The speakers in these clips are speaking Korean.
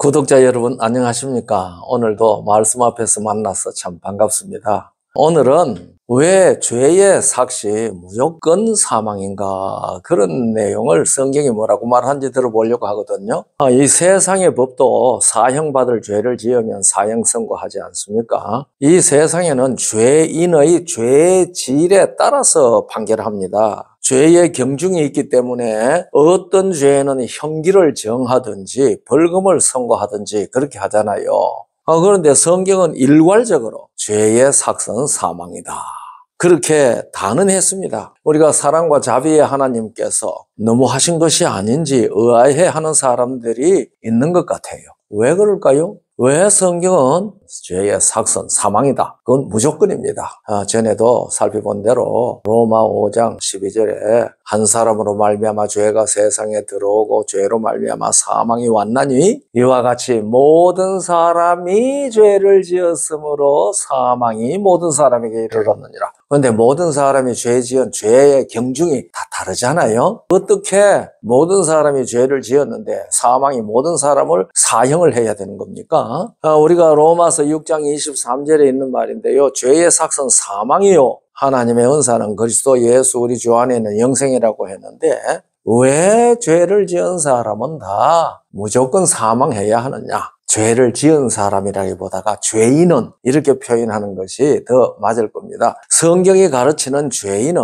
구독자 여러분 안녕하십니까? 오늘도 말씀 앞에서 만나서 참 반갑습니다. 오늘은 왜 죄의 삭시 무조건 사망인가, 그런 내용을 성경이 뭐라고 말하는지 들어보려고 하거든요. 이 세상의 법도 사형받을 죄를 지으면 사형 선고하지 않습니까? 이 세상에는 죄인의 죄의 질에 따라서 판결합니다. 죄의 경중이 있기 때문에 어떤 죄는 형기를 정하든지 벌금을 선고하든지 그렇게 하잖아요. 그런데 성경은 일괄적으로 죄의 삭은 사망이다, 그렇게 단언했습니다. 우리가 사랑과 자비의 하나님께서 너무 하신 것이 아닌지 의아해하는 사람들이 있는 것 같아요. 왜 그럴까요? 왜 성경은 죄의 삭은 사망이다, 그건 무조건입니다. 전에도 살펴본 대로 로마 5장 12절에 한 사람으로 말미암아 죄가 세상에 들어오고 죄로 말미암아 사망이 왔나니 이와 같이 모든 사람이 죄를 지었으므로 사망이 모든 사람에게 이르렀느니라. 그런데 모든 사람이 죄 지은 죄의 경중이 다 다르잖아요. 어떻게 모든 사람이 죄를 지었는데 사망이 모든 사람을 사형을 해야 되는 겁니까? 우리가 로마서 6장 23절에 있는 말인데요, 죄의 삭은 사망이요 하나님의 은사는 그리스도 예수 우리 주 안에 있는 영생이라고 했는데, 왜 죄를 지은 사람은 다 무조건 사망해야 하느냐? 죄를 지은 사람이라기보다가 죄인은, 이렇게 표현하는 것이 더 맞을 겁니다. 성경이 가르치는 죄인은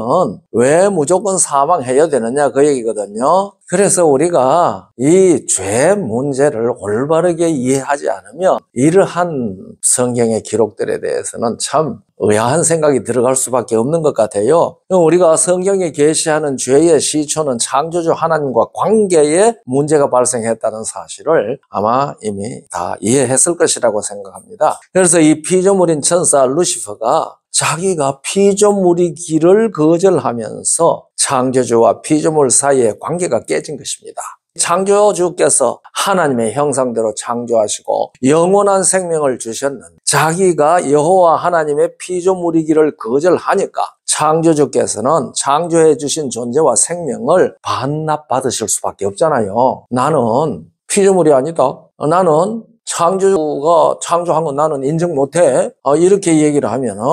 왜 무조건 사망해야 되느냐, 그 얘기거든요. 그래서 우리가 이 죄 문제를 올바르게 이해하지 않으면 이러한 성경의 기록들에 대해서는 참 의아한 생각이 들어갈 수밖에 없는 것 같아요. 우리가 성경에 계시하는 죄의 시초는 창조주 하나님과 관계에 문제가 발생했다는 사실을 아마 이미 다 이해했을 것이라고 생각합니다. 그래서 이 피조물인 천사 루시퍼가 자기가 피조물이기를 거절하면서 창조주와 피조물 사이의 관계가 깨진 것입니다. 창조주께서 하나님의 형상대로 창조하시고 영원한 생명을 주셨는데 자기가 여호와 하나님의 피조물이기를 거절하니까 창조주께서는 창조해 주신 존재와 생명을 반납받으실 수밖에 없잖아요. 나는 피조물이 아니다, 나는 창조주가 창조한 건 나는 인정 못해, 이렇게 얘기를 하면은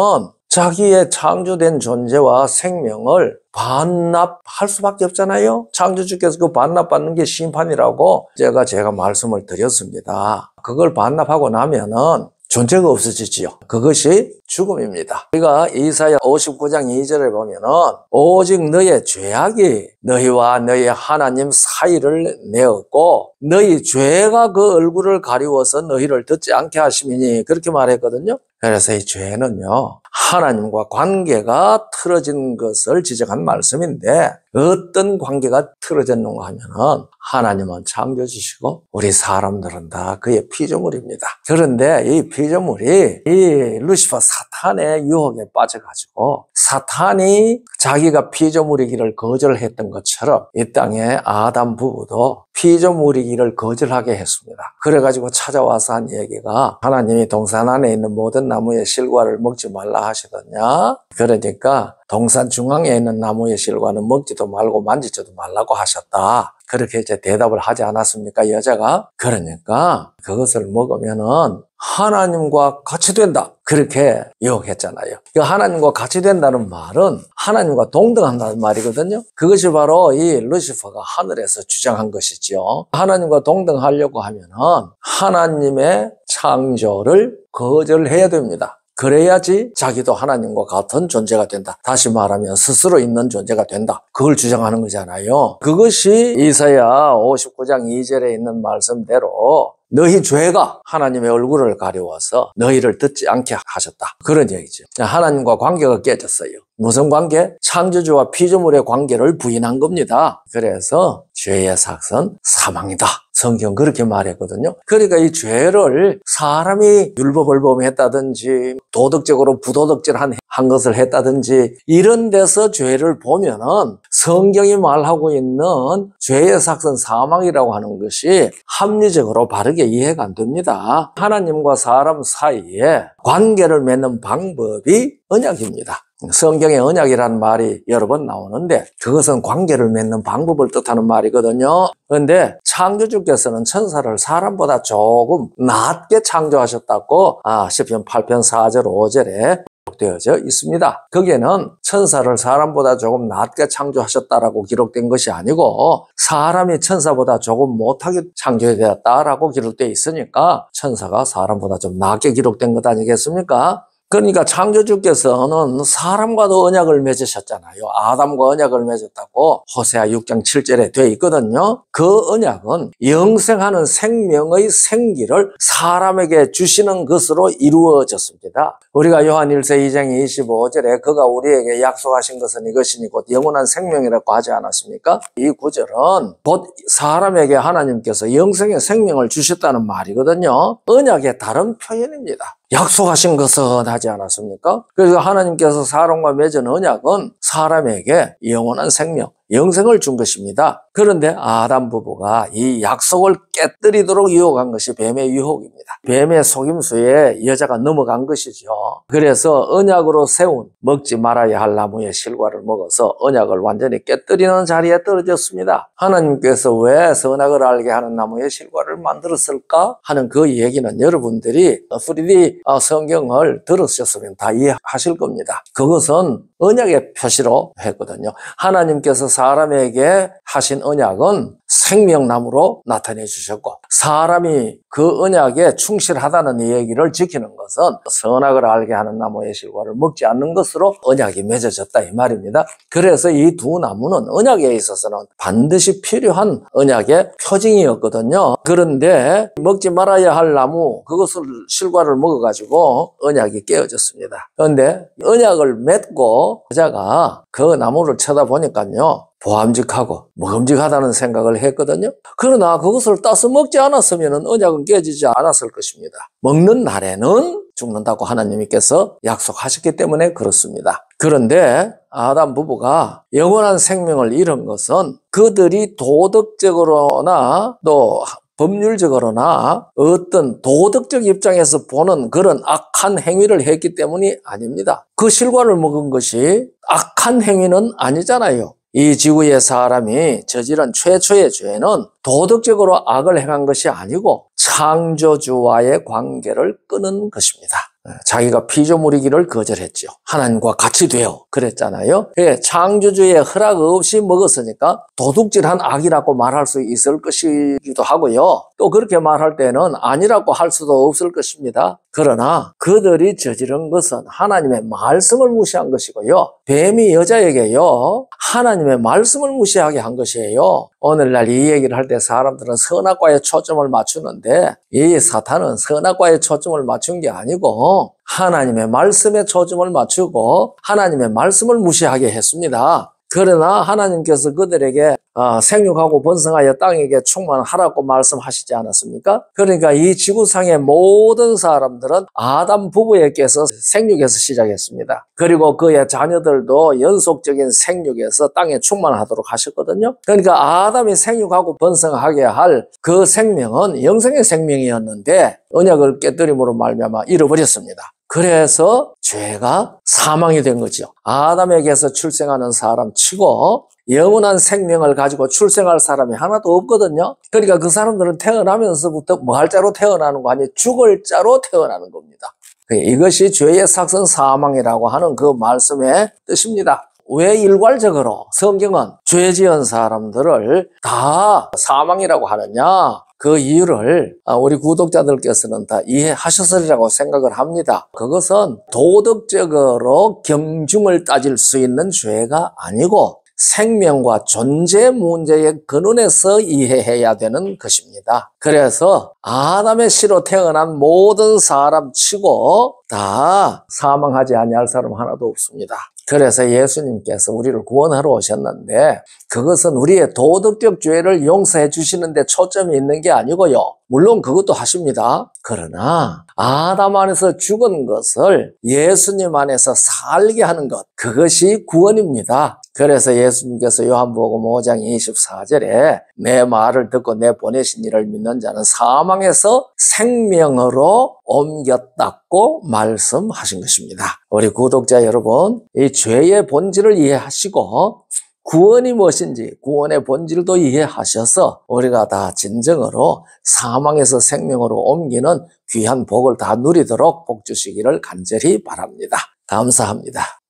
자기의 창조된 존재와 생명을 반납할 수밖에 없잖아요. 창조주께서 그 반납받는 게 심판이라고 제가 말씀을 드렸습니다. 그걸 반납하고 나면은 존재가 없어지지요. 그것이 죽음입니다. 우리가 이사야 59장 2절을 보면은 오직 너의 죄악이 너희와 너희 하나님 사이를 내었고 너희 죄가 그 얼굴을 가리워서 너희를 듣지 않게 하심이니, 그렇게 말했거든요. 그래서 이 죄는요, 하나님과 관계가 틀어진 것을 지적한 말씀인데, 어떤 관계가 틀어졌는가 하면은 하나님은 창조주시고 우리 사람들은 다 그의 피조물입니다. 그런데 이 피조물이 이 루시퍼 사탄의 유혹에 빠져가지고 사탄이 자기가 피조물이기를 거절했던 것처럼 이 땅에 아담 부부도 피조물이기를 거절하게 했습니다. 그래가지고 찾아와서 한 얘기가, 하나님이 동산 안에 있는 모든 나무의 실과를 먹지 말라 하시더냐, 그러니까 동산 중앙에 있는 나무의 실과는 먹지도 말고 만지지도 말라고 하셨다, 그렇게 이제 대답을 하지 않았습니까, 여자가? 그러니까 그것을 먹으면은 하나님과 같이 된다, 그렇게 유혹했잖아요. 하나님과 같이 된다는 말은 하나님과 동등한다는 말이거든요. 그것이 바로 이 루시퍼가 하늘에서 주장한 것이죠. 하나님과 동등하려고 하면은 하나님의 창조를 거절해야 됩니다. 그래야지 자기도 하나님과 같은 존재가 된다. 다시 말하면 스스로 있는 존재가 된다. 그걸 주장하는 거잖아요. 그것이 이사야 59장 2절에 있는 말씀대로 너희 죄가 하나님의 얼굴을 가려워서 너희를 듣지 않게 하셨다, 그런 얘기죠. 하나님과 관계가 깨졌어요. 무슨 관계? 창조주와 피조물의 관계를 부인한 겁니다. 그래서 죄의 삭은 사망이다, 성경 그렇게 말했거든요. 그러니까 이 죄를 사람이 율법을 범했다든지 도덕적으로 부도덕질한 것을 했다든지 이런 데서 죄를 보면은 성경이 말하고 있는 죄의 삭은 사망이라고 하는 것이 합리적으로 바르게 이해가 안 됩니다. 하나님과 사람 사이에 관계를 맺는 방법이 언약입니다. 성경에 언약이라는 말이 여러 번 나오는데 그것은 관계를 맺는 방법을 뜻하는 말이거든요. 그런데 창조주께서는 천사를 사람보다 조금 낮게 창조하셨다고 시편 8편 4절 5절에 기록되어져 있습니다. 거기에는 천사를 사람보다 조금 낮게 창조하셨다라고 기록된 것이 아니고 사람이 천사보다 조금 못하게 창조되었다라고 기록되어 있으니까 천사가 사람보다 좀 낮게 기록된 것 아니겠습니까? 그러니까 창조주께서는 사람과도 언약을 맺으셨잖아요. 아담과 언약을 맺었다고 호세아 6장 7절에 되어 있거든요. 그 언약은 영생하는 생명의 생기를 사람에게 주시는 것으로 이루어졌습니다. 우리가 요한 1서 2장 25절에 그가 우리에게 약속하신 것은 이것이니 곧 영원한 생명이라고 하지 않았습니까? 이 구절은 곧 사람에게 하나님께서 영생의 생명을 주셨다는 말이거든요. 언약의 다른 표현입니다. 약속하신 것은 하지 않았습니까? 그래서 하나님께서 사람과 맺은 언약은 사람에게 영원한 생명, 영생을 준 것입니다. 그런데 아담 부부가 이 약속을 깨뜨리도록 유혹한 것이 뱀의 유혹입니다. 뱀의 속임수에 여자가 넘어간 것이죠. 그래서 언약으로 세운 먹지 말아야 할 나무의 실과를 먹어서 언약을 완전히 깨뜨리는 자리에 떨어졌습니다. 하나님께서 왜 선악을 알게 하는 나무의 실과를 만들었을까 하는 그 얘기는 여러분들이 3D 성경을 들으셨으면 다 이해하실 겁니다. 그것은 언약의 표시로 했거든요. 하나님께서 사람에게 하신 언약은 생명나무로 나타내 주셨고 사람이 그 언약에 충실하다는 얘기를 지키는 것은 선악을 알게 하는 나무의 실과를 먹지 않는 것으로 언약이 맺어졌다 이 말입니다. 그래서 이 두 나무는 언약에 있어서는 반드시 필요한 언약의 표징이었거든요. 그런데 먹지 말아야 할 나무 그것을 실과를 먹어가지고 언약이 깨어졌습니다. 그런데 언약을 맺고 여자가 그 나무를 쳐다보니까요 보암직하고 먹음직하다는 생각을 했거든요. 그러나 그것을 따서 먹지 않았으면 언약은 깨지지 않았을 것입니다. 먹는 날에는 죽는다고 하나님께서 약속하셨기 때문에 그렇습니다. 그런데 아담 부부가 영원한 생명을 잃은 것은 그들이 도덕적으로나 또 법률적으로나 어떤 도덕적 입장에서 보는 그런 악한 행위를 했기 때문이 아닙니다. 그 실과를 먹은 것이 악한 행위는 아니잖아요. 이 지구의 사람이 저지른 최초의 죄는 도덕적으로 악을 행한 것이 아니고 창조주와의 관계를 끊은 것입니다. 자기가 피조물이기를 거절했죠. 하나님과 같이 되어 그랬잖아요. 창조주의 허락 없이 먹었으니까 도둑질한 악이라고 말할 수 있을 것이기도 하고요. 또 그렇게 말할 때는 아니라고 할 수도 없을 것입니다. 그러나 그들이 저지른 것은 하나님의 말씀을 무시한 것이고요. 뱀이 여자에게요 하나님의 말씀을 무시하게 한 것이에요. 오늘날 이 얘기를 할 때 사람들은 선악과에 초점을 맞추는데 이 사탄은 선악과에 초점을 맞춘 게 아니고 하나님의 말씀에 초점을 맞추고 하나님의 말씀을 무시하게 했습니다. 그러나 하나님께서 그들에게 생육하고 번성하여 땅에게 충만하라고 말씀하시지 않았습니까? 그러니까 이 지구상의 모든 사람들은 아담 부부에게서 생육에서 시작했습니다. 그리고 그의 자녀들도 연속적인 생육에서 땅에 충만하도록 하셨거든요. 그러니까 아담이 생육하고 번성하게 할 그 생명은 영생의 생명이었는데 언약을 깨뜨림으로 말미암아 잃어버렸습니다. 그래서 죄가 사망이 된 거죠. 아담에게서 출생하는 사람 치고 영원한 생명을 가지고 출생할 사람이 하나도 없거든요. 그러니까 그 사람들은 태어나면서부터 뭐 할 자로 태어나는 거 아니에요. 죽을 자로 태어나는 겁니다. 이것이 죄의 삭선 사망이라고 하는 그 말씀의 뜻입니다. 왜 일괄적으로 성경은 죄 지은 사람들을 다 사망이라고 하느냐? 그 이유를 우리 구독자들께서는 다 이해하셨으리라고 생각을 합니다. 그것은 도덕적으로 경중을 따질 수 있는 죄가 아니고 생명과 존재 문제의 근원에서 이해해야 되는 것입니다. 그래서 아담의 씨로 태어난 모든 사람 치고 다 사망하지 아니할 사람 하나도 없습니다. 그래서 예수님께서 우리를 구원하러 오셨는데 그것은 우리의 도덕적 죄를 용서해 주시는 데 초점이 있는 게 아니고요. 물론 그것도 하십니다. 그러나 아담 안에서 죽은 것을 예수님 안에서 살게 하는 것, 그것이 구원입니다. 그래서 예수님께서 요한복음 5장 24절에 내 말을 듣고 내 보내신 이를 믿는 자는 사망에서 생명으로 옮겼다고 말씀하신 것입니다. 우리 구독자 여러분, 이 죄의 본질을 이해하시고 구원이 무엇인지 구원의 본질도 이해하셔서 우리가 다 진정으로 사망에서 생명으로 옮기는 귀한 복을 다 누리도록 복 주시기를 간절히 바랍니다. 감사합니다.